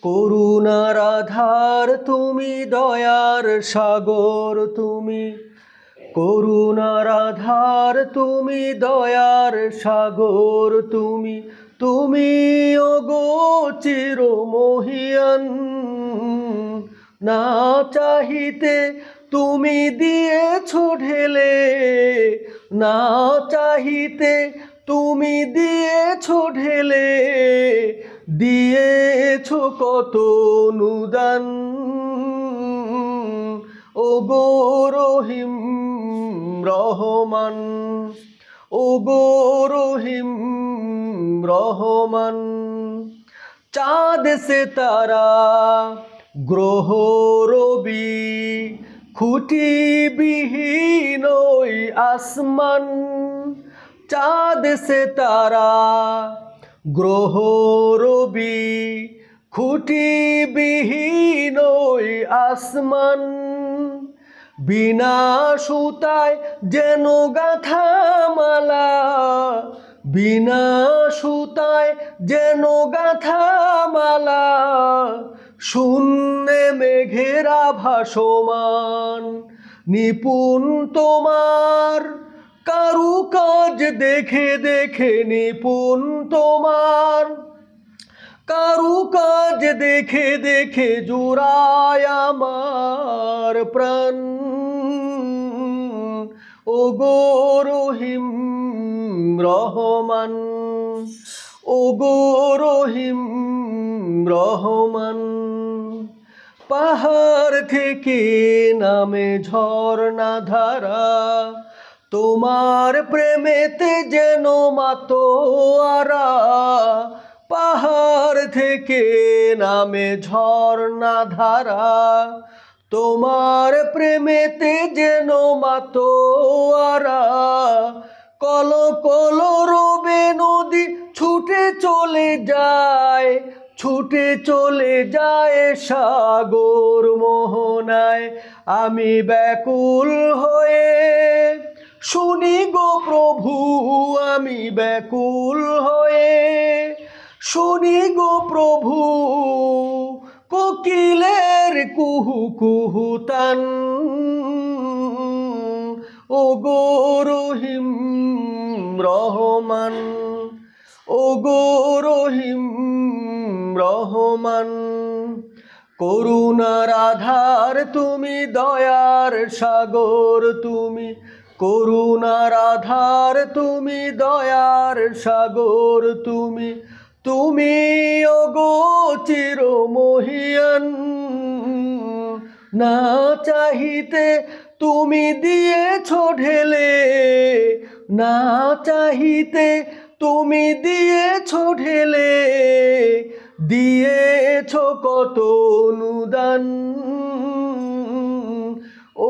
করুণার আধার তুমি, দয়ার সাগর তুমি। করুণার আধার তুমি, দয়ার সাগর তুমি। তুমি ওগো চিরমহিয়ান, না চাহিতে তুমি দিয়েছো ঢেলে, না চাহিতে তুমি দিয়েছো ঢেলে, দিয়েছো কত অনুদান। ওগো রহিম রহমান, ওগো রহিম রহমান। চাঁদ সিতারা গ্রহ রবি, খুঁটিবিহীন ওই আসমান। চাঁদ সিতারা গ্রহ রবি, খুঁটিবিহীন ওই আসমান। বিনা সুতায় যেন গাঁথা মালা, বিনা সুতায় যেন গাঁথা মালা। শূন্যে মেঘেরা ভাসমান, নিপুণ তোমার কারুকাজ দেখে দেখে, নিপুণ তোমার কারুকাজ দেখে দেখে জুড়ায় আমার প্রাণ। ওগো রহিম রহমান, ওগো রহিম রহমান। পাহাড় থেকে নামে ঝর্ণা ধারা, তোমার প্রেমেতে যেন মাতোয়ারা। পাহাড় থেকে নামে ঝর্ণা ধারা, তোমার প্রেমেতে যেন মাতোয়ারা। কল কল রবে নদী ছুটে চলে যায়, ছুটে চলে যায় সাগর মোহনায়। আমি ব্যাকুল হয়ে শুনি গো প্রভু, আমি ব্যাকুল হয়ে শুনি গো প্রভু। কোকিলের কুহু কুহু তান, ওগো রহিম রহমান, ওগো রহিম রহমান। করুণার আধার তুমি, দয়ার সাগর তুমি। করুণার আধার তুমি, দয়ার সাগর তুমি। তুমি ওগো চিরমহিয়ান, না চাহিতে তুমি দিয়েছো ঢেলে, না চাহিতে তুমি দিয়েছো ঢেলে, দিয়েছো কত অনুদান।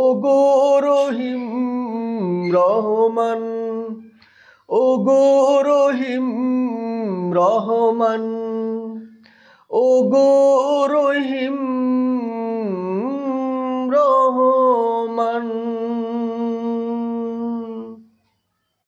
ওগো রহিম রহমান, ওগো রহিম রহমান, ওগো রহিম